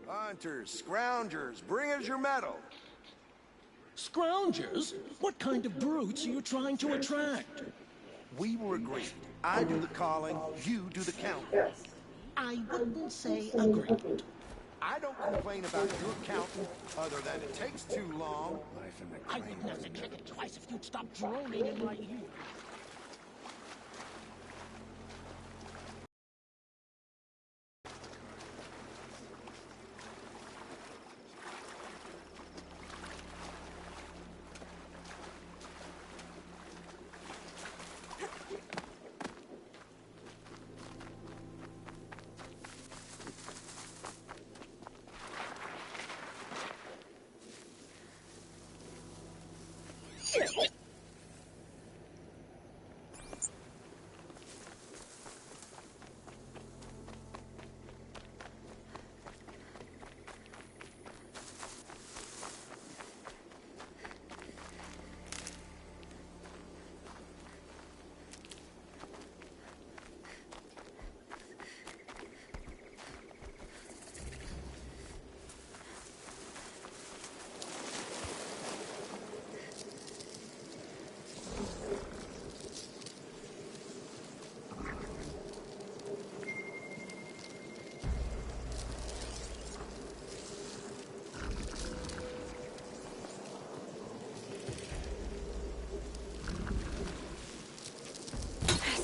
Hunters, scroungers, bring us your metal. Scroungers? What kind of brutes are you trying to attract? We were agreed. I do the calling, you do the counting. I wouldn't say agreed. I don't complain about your counting, other than it takes too long. I wouldn't have to check it twice if you'd stop droning in my ear.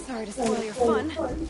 Sorry to spoil your fun.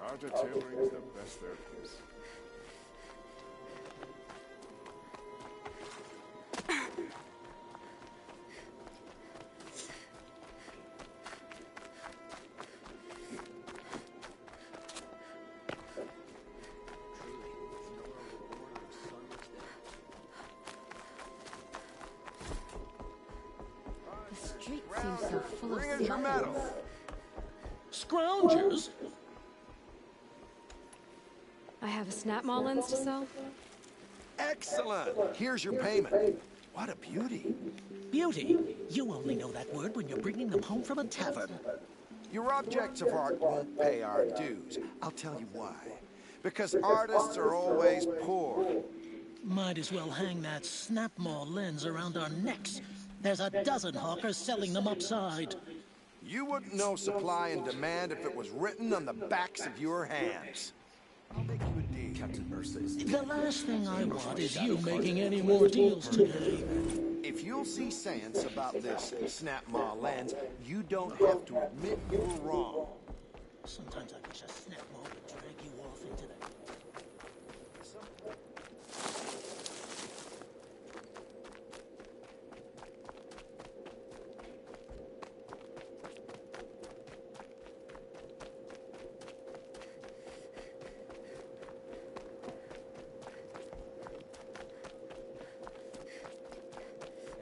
Carja tailoring is the best there is. The street seems so full of Bring us your metal. smiles. Scroungers? I have a snap mall lens to sell. Excellent. Here's your payment. What a beauty. Beauty? You only know that word when you're bringing them home from a tavern. Your objects of art won't pay our dues. I'll tell you why. Because artists are always poor. Might as well hang that snap maw lens around our necks. There's a dozen hawkers selling them upside. You wouldn't know supply and demand if it was written on the backs of your hands. I'll make you a deal. Captain Ursa is The last thing I want is you making any more deals today. If you'll see sense about this snap maw lens, you don't have to admit you're wrong. Sometimes I wish a snap maw would drag you off into the...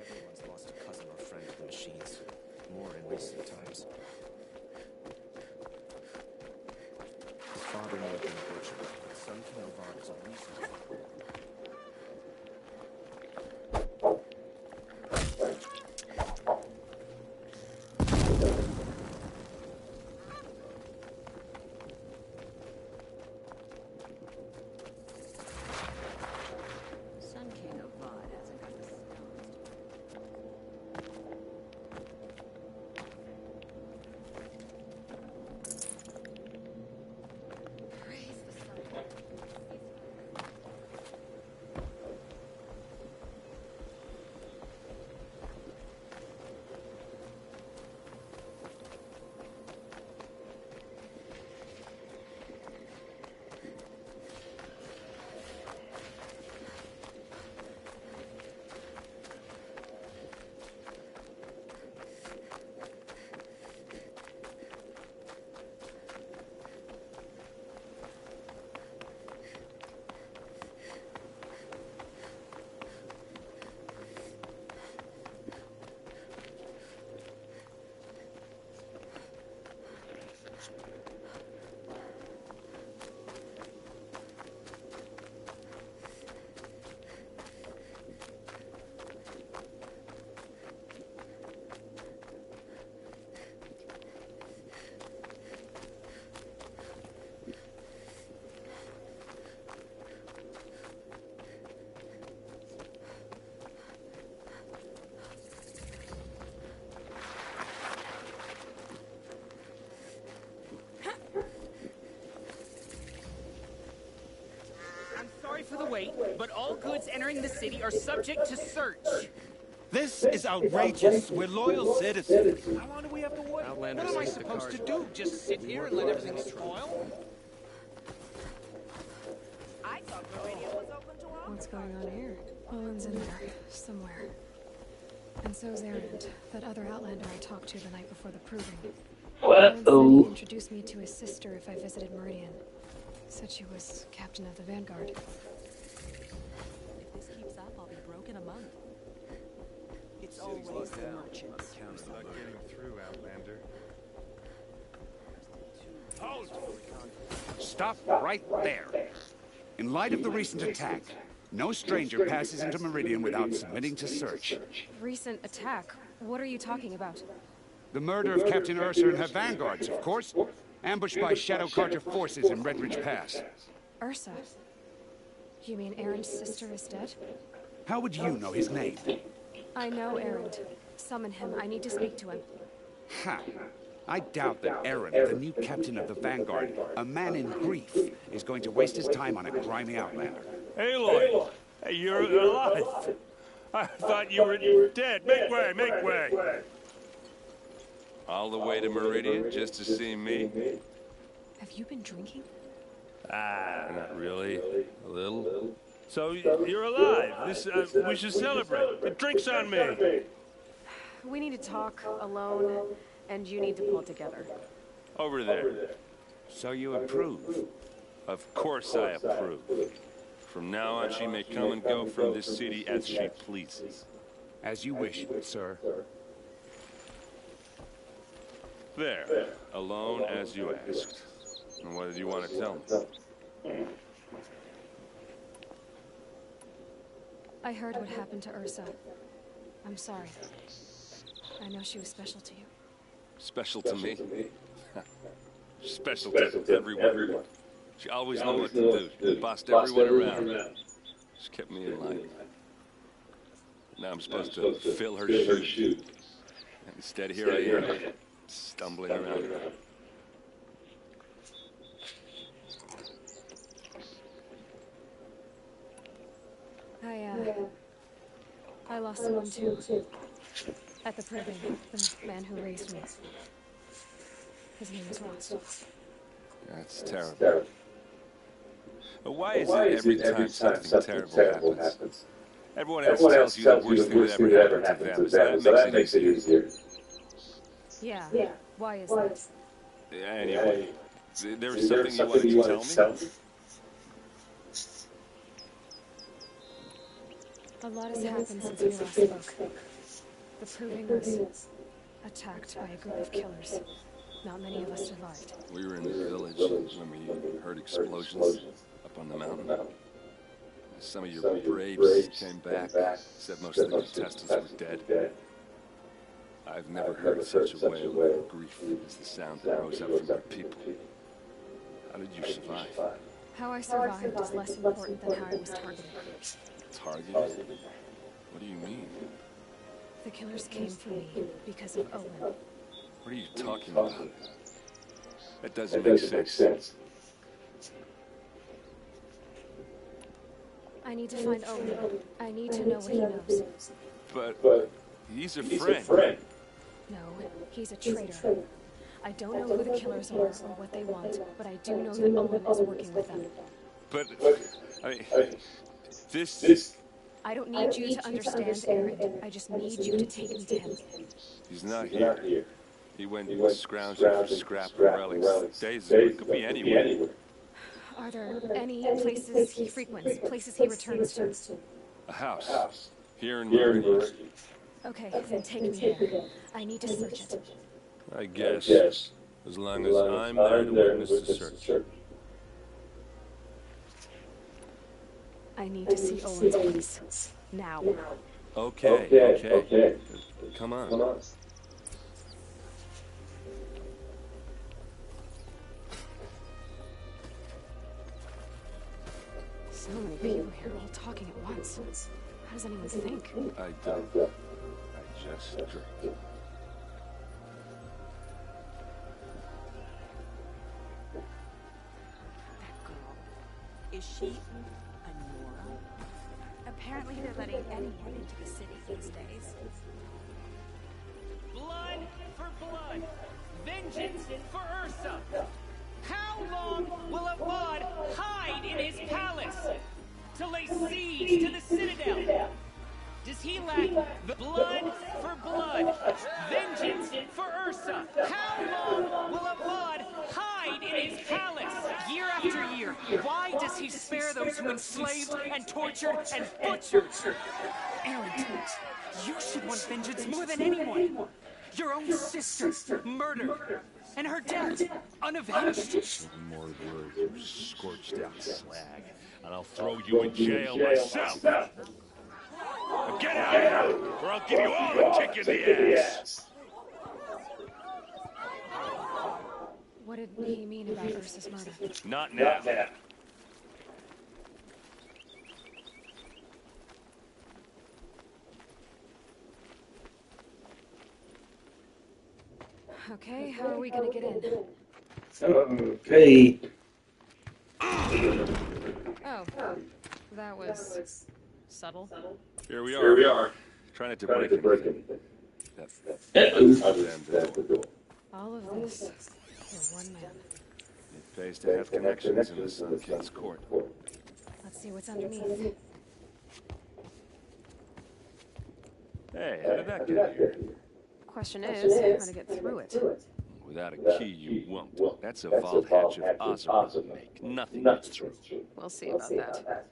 Everyone's lost a cousin or friend to the machines. More in recent times. His father may have been a butcher, but his son Kenovard is a recent. Sun King of Vod hasn't got the stones. Praise the sun. I'm sorry for the wait, but all goods entering the city are subject to search. This is outrageous. We're loyal citizens. How long do we have to wait? Outlanders What am I think the supposed to cars- do? Just sit here and let everything spoil? I thought the radio was open to all. What's going on here? Owen's in there, somewhere. And so's Erend, that other Outlander I talked to the night before the proving. Erend said he'd introduce me to his sister if I visited Meridian. Said she was captain of the Vanguard. If this keeps up, I'll be broke in a month. It's always the merchants. It's not getting through, Outlander. Stop right there. In light of the recent attack, no stranger passes into Meridian without submitting to search. Recent attack? What are you talking about? The murder of Captain Ursa and her vanguards, of course. Ambushed by Shadow Carter forces in Redridge Pass. Ursa? You mean Erend's sister is dead? How would you know his name? I know Erend. Summon him. I need to speak to him. Ha! I doubt that Erend, the new captain of the Vanguard, a man in grief, is going to waste his time on a grimy outlander. Aloy! Hey, you're alive! I thought you were dead. Make way, make way! All the way to Meridian just to see me? Have you been drinking? Not really. A little. So, you're alive. We should celebrate. The drink's on me. We need to talk alone, and you need to pull together. Over there. So you approve? Of course I approve. From now on, she may come and go from this city as she pleases. As you wish, sir. There. Alone as you asked. And what did you want to tell me? I heard what happened to Ursa. I'm sorry. I know she was special to you. Special to me? Special to everyone. She always knew what to do. Bossed everyone around. She kept me in line. Now I'm supposed to fill her shoes. And instead, here I am, stumbling around. I lost someone too. At the proving, the man who raised me. His name is Rost. That's terrible. But why is it every time something terrible happens? Everyone else tells you the worst thing that ever happened to them, so that makes it easier. Yeah. Why is that? Anyway, there was something you wanted to tell me? A lot has happened since we last spoke. The proving was attacked by a group of killers. Not many of us survived. We were in the village when we heard explosions up on the mountain. Some of your braves came back, said most of the contestants were dead. I've never heard such a wail of grief as the sound that rose up from your people. How did you survive? How I survived is less important than how I was targeted. Targeted? What do you mean? The killers came for me because of Owen. What are you talking about? That doesn't make sense. I need to find Owen. I need to know what he knows. But he's a friend. No, he's a traitor. I don't know who the killers are or what they want, but I do know that Owen is working with them. But, I mean, this... I don't need you to understand, Aaron. I just need you to take me to him. He's not here. He went scrounging for scrap and relics. Days ago, it could be anywhere. Are there any places he frequents, places he returns to? A house. Here in Meridian. Okay, then take me there. I need to search it. I guess. As long as I'm there to witness the search. I need to see Owen's place. Now. Okay. Come on. So many people here all talking at once. How does anyone think? I don't. I just drink. That girl. Is she a Nora? Apparently they're letting anyone into the city these days. Blood for blood. Vengeance for Ursa. How long will Avad hide in his palace to lay siege to the Citadel? Does he lack the blood for blood? Vengeance for Ursa. How long will Avad hide in his palace? Year after year, why does he spare those who enslaved and tortured and butchered? Aaron, you should want vengeance more than anyone. Your own sister, murdered, and her death, unavenged. One more word, you scorched out slag, and I'll throw you in jail myself. Now get out, or I'll give you all a kick in the ass. What did he mean about Ursa's murder? Not now. Okay, how are we gonna get in? Okay. Oh, that was subtle. Here we are. Trying not to break anything. All of this for one man. It pays to have connections in the Sun King's court. Let's see what's underneath. Hey, how did that get here? Question is, how to get through it. Without a key, you won't. That's a vault hatch of Ozra would make. Nothing gets through. We'll see about that.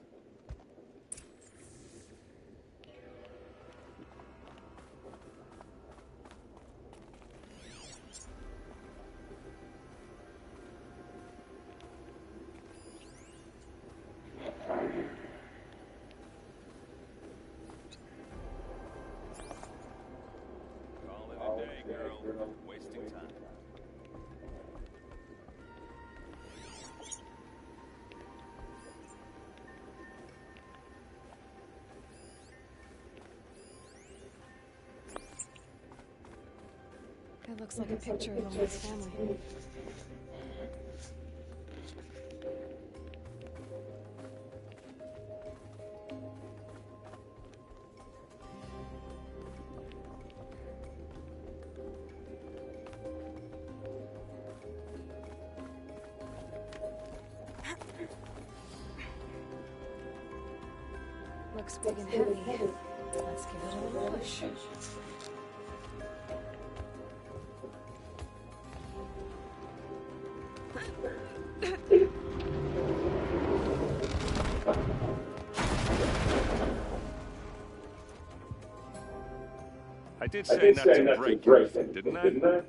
It looks like a picture of Owen's family. Looks big and heavy. Let's give it a little push. I did say not to break anything, didn't I?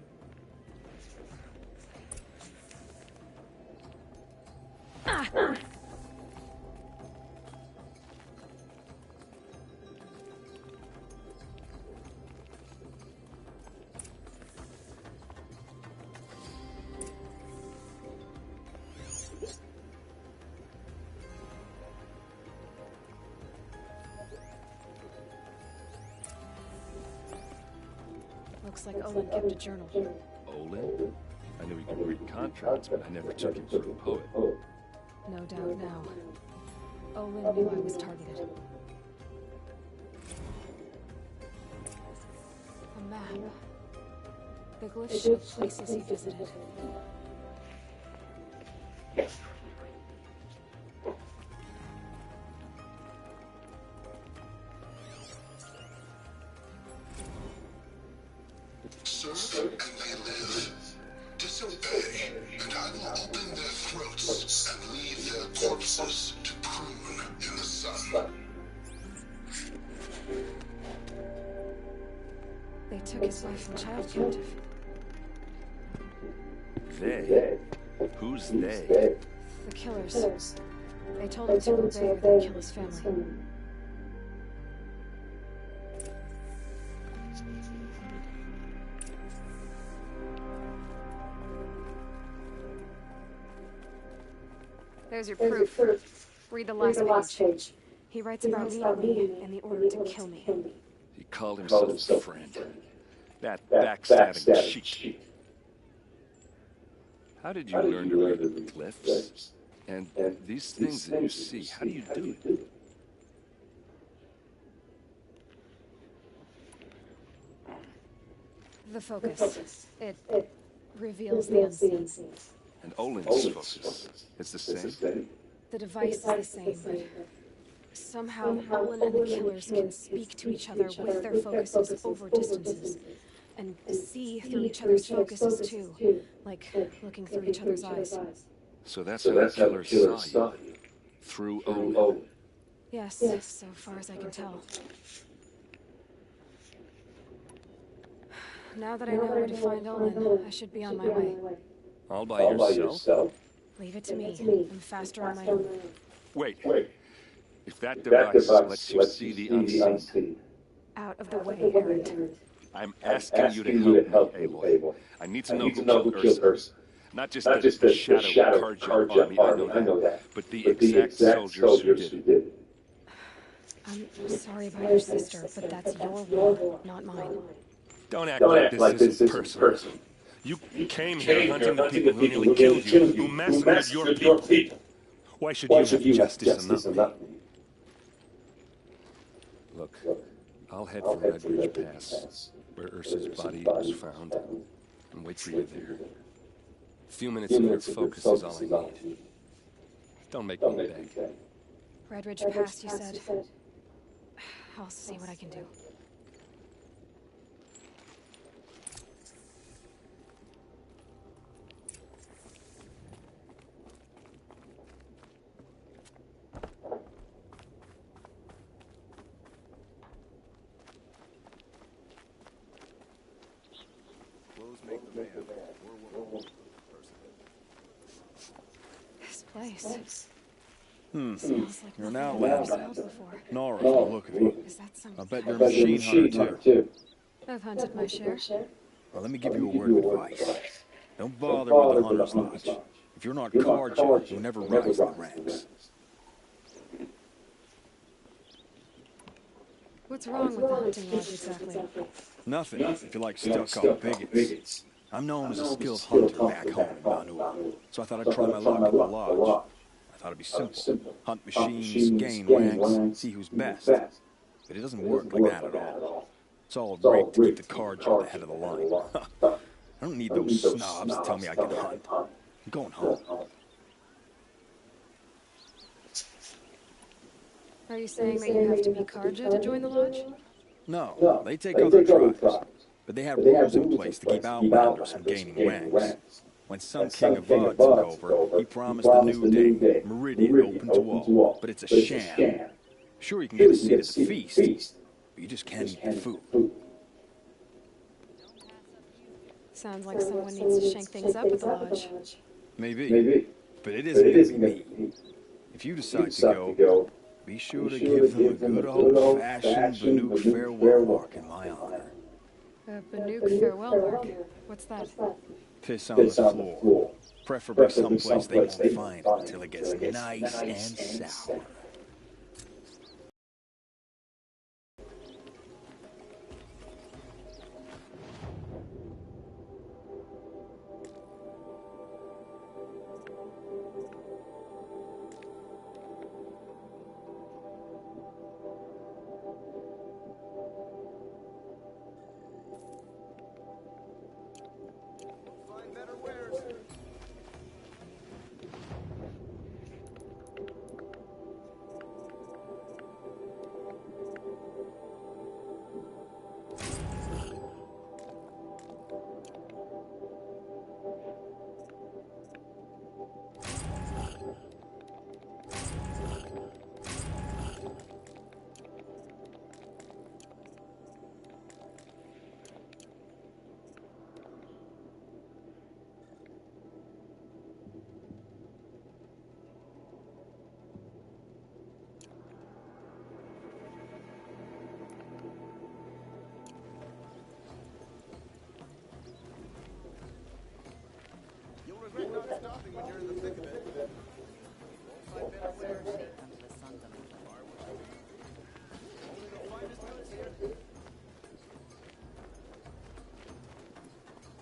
Looks like Olin kept a journal. Olin? I knew he could read contracts, but I never took him for a poet. No doubt now. Olin knew I was targeted. A map. The glyphs show places he visited. Serve and they live. Disobey, and I will open their throats and leave their corpses to prune in the sun. They took his wife and child captive. They? Who's they? The killers. They told him to obey or they'd kill his family. There's your proof. Read the last page. He writes about me and the order to kill me. He called himself a friend. That backstabbing cheat. How did you learn to read the glyphs? And these things that you see, how do you do it? The focus. It reveals the unseen. And Olin's focus, it's the same? The device is the same, but somehow Olin and the killers can speak to each other with their focuses over distances. And see through each other's focuses too, like looking through each other's eyes. So that's how the killers saw you? Through Olin? Yes, so far as I can tell. Now that I know where to find Olin, I should be on my way. All by yourself? Leave it to me. I'm faster on my own. Wait. If that device lets you see the unseen... Out of the way, Erend. I'm asking you to help me, Aloy. I need to know who killed Ursa. Not just the shadow Carja army, I know that. But the exact soldiers who did it. I'm sorry about your sister, but that's your war, not mine. Don't act like this is personal. You came here hunting the people who nearly killed you, who massacred your people. Why should you have justice and not me? Look, I'll head for Red Ridge Pass, where Ursa's body was found, and wait for you there. A few minutes of your focus is all I need. Don't make me beg. Red Ridge Pass, you said. I'll see what I can do. This place. Smells like You're an nothing I've outlander. smelled before. Nora, from the look of you. Is that some I bet you're a machine hunter, too. I've hunted my share. Well, let me give you a word of advice. Don't bother with the Hunter's Lodge. If you're not Carja, you'll never rise in the ranks. What's wrong with the hunting lodge exactly? Nothing, if you like stuck-up bigots. I'm known as a skilled hunter back home in Banua, so I thought I'd try my luck at the lodge. I thought it'd be simple. Hunt machines, gain ranks, see who's best. But it doesn't work like that at all. It's all rigged to keep the Carja at the head of the line. I don't need those snobs to tell me I can hunt. I'm going home. Are you saying that you have to be Carja to join the lodge? No, they take other tribes. But they have rules in place to keep outlanders from gaining ranks. When some king of Vod took over, he promised a new day, Meridian open to all. But it's a sham. Sure, you can get a seat at the feast, but you just can't eat the food. Sounds like someone needs to shank things up at the lodge. Maybe. But it isn't gonna be me. If you decide to go, be sure to give them a good old-fashioned Banuk farewell mark in my honor. A Banuk farewell mark? What's that? Piss on the floor. Preferably someplace they won't find it until it gets nice and sour.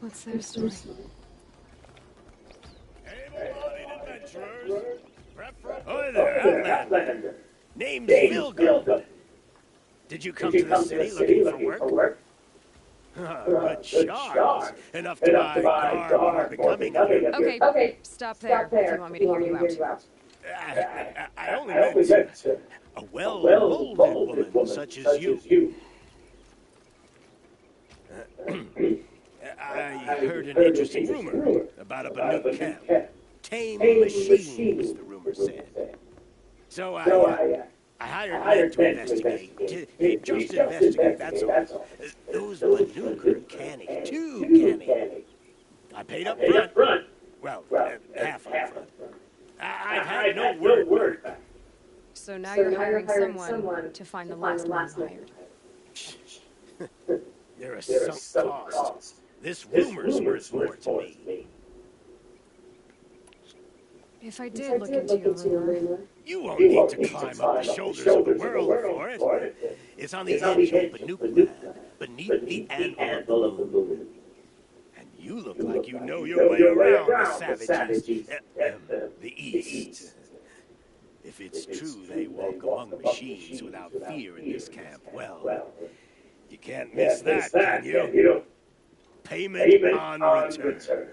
What's their story? Hi there, Outlander. Name's Vilgund. Did you come to the city looking for work? But Charles, enough to buy garb becoming of you. Okay, stop there if you want me to hear you out. I only meant a well-molded woman such as you. I heard an interesting rumor about a Banuk camp. Tame machines, the rumor said. So I hired men to investigate. Just investigate, that's all. Those Banuk are canny, too canny. I paid up front. Well, half up front. I've had no word back. So now you're hiring someone to find the last one you hired. They're a sunk cost. This rumor's worth more to me. If I did look into your rumor... You won't need to climb up the shoulders of the world for it. It's on the edge of Banuk land, beneath the anvil of the moon. And you look like you know your way around the savages, the East. If it's true they walk among machines without fear in this camp, well, you can't miss that, can you? Payment on return.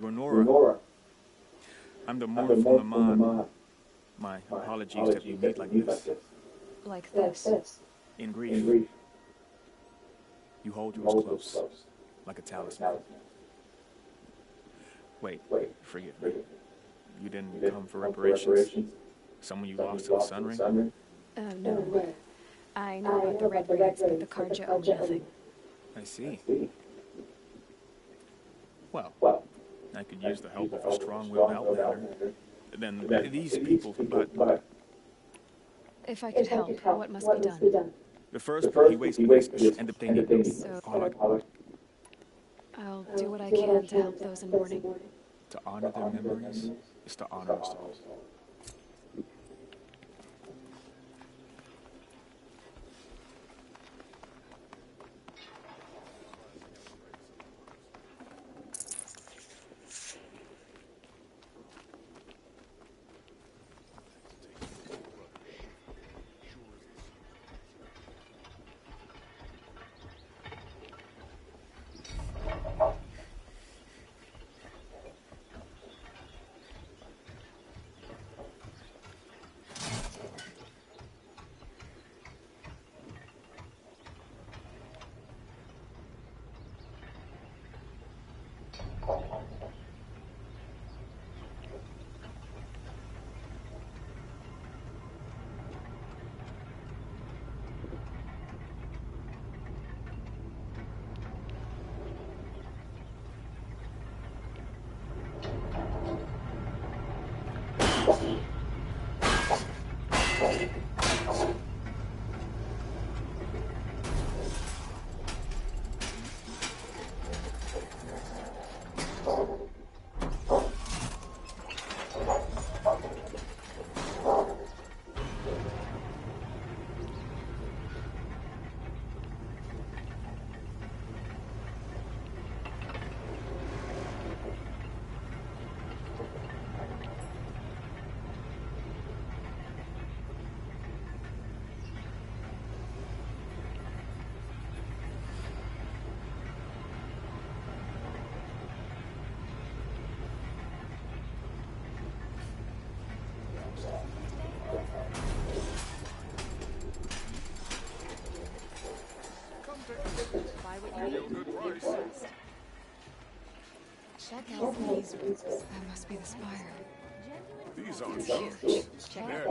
Renora. I'm the Moor from the Mon. My apologies that you meet like this. Like this. In grief. You hold yours close, like a talisman. Wait, forgive me. You didn't come for reparations? Someone you lost to the Sun Ring? No. I know about the Red Rings, but the Carja owe nothing. I see. Well, I could use the help of a strong-willed outlander. Then these people, but... If I could help, what must be done? The first part, he waits and the thing... So, I'll do what I can to help those in mourning. To honor their memories is to honor us all. Check out these roots. That must be the spire. These aren't huge. Check They're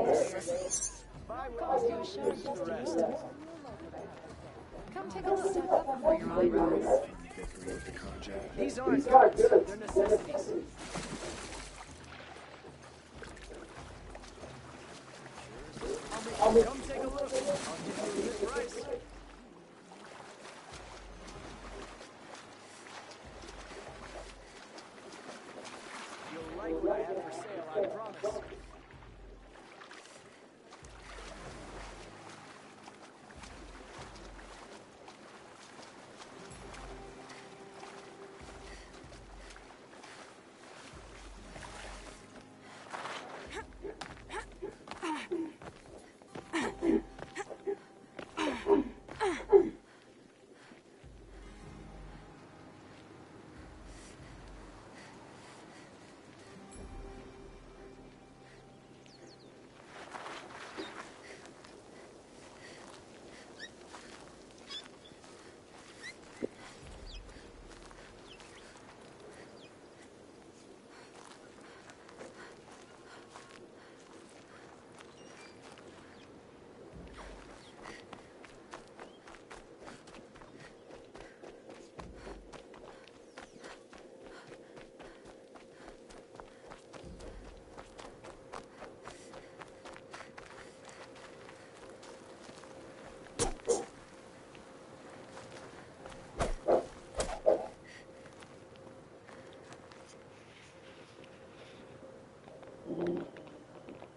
Come take a look. Step up before you're on roads. These aren't goods. They're necessities. Come take a look. I'll give you a good price. You'll like what I have for sale, I promise.